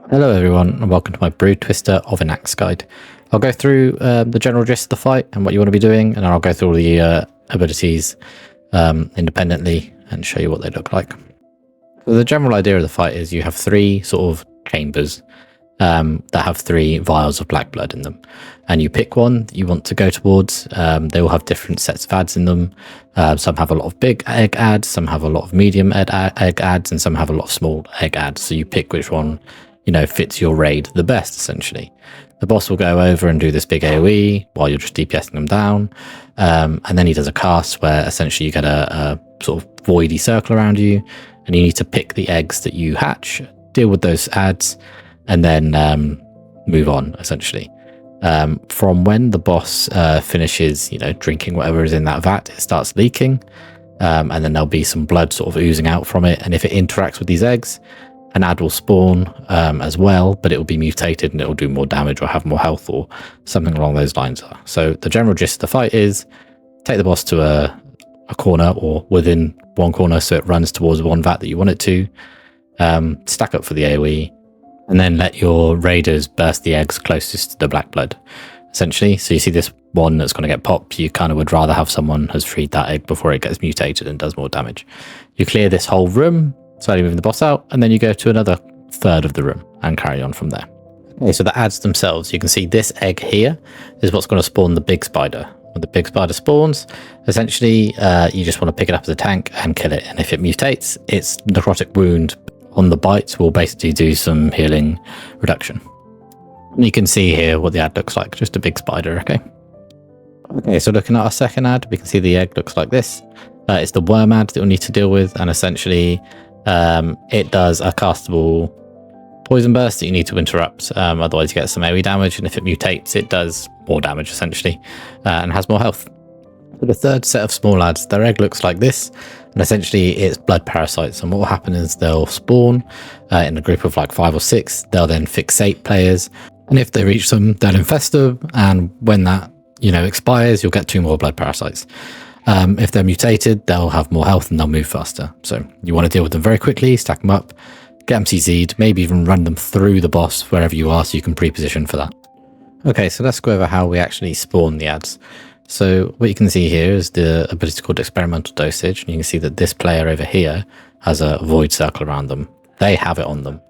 Hello everyone and welcome to my Broodtwister Ovi'nax guide. I'll go through the general gist of the fight and what you want to be doing, and then I'll go through all the abilities independently and show you what they look like. So the general idea of the fight is you have three sort of chambers that have three vials of black blood in them, and you pick one that you want to go towards. They all have different sets of adds in them. Some have a lot of big egg adds, some have a lot of medium egg adds, and some have a lot of small egg adds. So you pick which one fits your raid the best, essentially. The boss will go over and do this big AoE while you're just DPSing them down. And then he does a cast where essentially you get a sort of voidy circle around you, and you need to pick the eggs that you hatch, deal with those adds, and then move on, essentially. From when the boss finishes, drinking whatever is in that vat, it starts leaking. And then there'll be some blood sort of oozing out from it. And if it interacts with these eggs, an ad will spawn as well, but it will be mutated and it will do more damage or have more health or something along those lines. So the general gist of the fight is take the boss to a corner or within one corner so it runs towards one vat that you want it to, stack up for the AoE, and then let your raiders burst the eggs closest to the black blood, essentially. So you see this one that's going to get popped, you kind of would rather have someone has freed that egg before it gets mutated and does more damage. You clear this whole room, slowly moving the boss out, and then you go to another third of the room and carry on from there. Okay, so the adds themselves, you can see this egg here is what's going to spawn the big spider. When the big spider spawns, essentially you just want to pick it up as a tank and kill it, and if it mutates, its necrotic wound on the bite will basically do some healing reduction. And you can see here what the ad looks like, just a big spider. Okay, so looking at our second ad, we can see the egg looks like this. It's the worm ad that we'll need to deal with, and essentially it does a castable poison burst that you need to interrupt, otherwise you get some AoE damage, and if it mutates it does more damage essentially, and has more health. For the third set of small adds, their egg looks like this, and essentially it's blood parasites, and what will happen is they'll spawn in a group of like 5 or 6. They'll then fixate players, and if they reach them they'll infest them, and when that expires you'll get 2 more blood parasites. If they're mutated, they'll have more health and they'll move faster. So you want to deal with them very quickly, stack them up, get them CZ'd, maybe even run them through the boss wherever you are so you can pre-position for that. Okay, so let's go over how we actually spawn the adds. So what you can see here is the ability called experimental dosage, and you can see that this player over here has a void circle around them. They have it on them.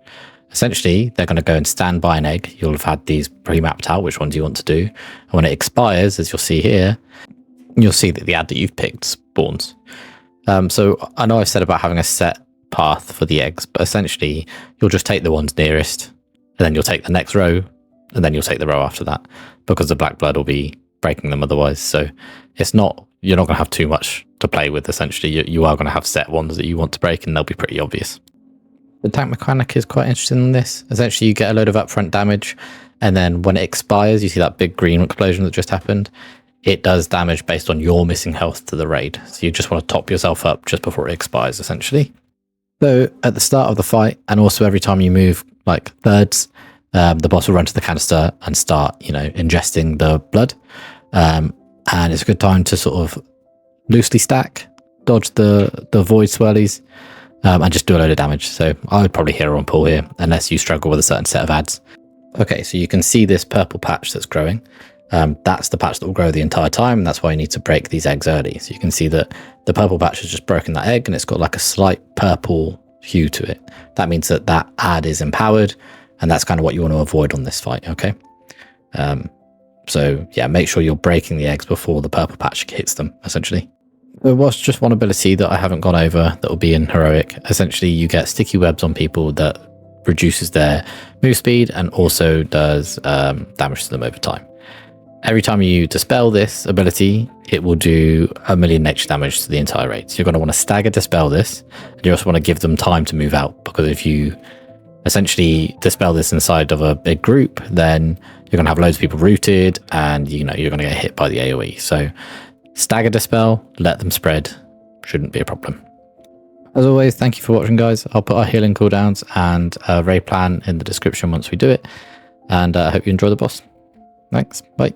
Essentially, they're going to go and stand by an egg. You'll have had these pre-mapped out, which ones you want to do. And when it expires, as you'll see here, you'll see that the ad that you've picked spawns. So I know I've said about having a set path for the eggs, but essentially you'll just take the ones nearest, and then you'll take the next row, and then you'll take the row after that, because the black blood will be breaking them otherwise. So you're not going to have too much to play with. Essentially, you are going to have set ones that you want to break, and they'll be pretty obvious. The tank mechanic is quite interesting in this. Essentially, you get a load of upfront damage, and then when it expires, you see that big green explosion that just happened. It does damage based on your missing health to the raid. So you just want to top yourself up just before it expires, essentially. So at the start of the fight, and also every time you move like thirds, the boss will run to the canister and start, ingesting the blood. And it's a good time to sort of loosely stack, dodge the void swirlies, and just do a load of damage. So I would probably hero on pull here, unless you struggle with a certain set of adds. Okay, so you can see this purple patch that's growing. That's the patch that will grow the entire time, and that's why you need to break these eggs early. So you can see that the purple patch has just broken that egg, and it's got like a slight purple hue to it. That means that that ad is empowered, and that's kind of what you want to avoid on this fight, okay? So yeah, make sure you're breaking the eggs before the purple patch hits them, essentially. There was just one ability that I haven't gone over that will be in Heroic. Essentially, you get sticky webs on people that reduces their move speed and also does damage to them over time. Every time you dispel this ability, it will do 1 million nature damage to the entire raid. So you're going to want to stagger dispel this, and you also want to give them time to move out, because if you essentially dispel this inside of a big group, then you're going to have loads of people rooted, and you're going to get hit by the AoE. So stagger dispel, let them spread, shouldn't be a problem. As always, thank you for watching, guys. I'll put our healing cooldowns and a raid plan in the description once we do it, and I hope you enjoy the boss. Thanks, bye.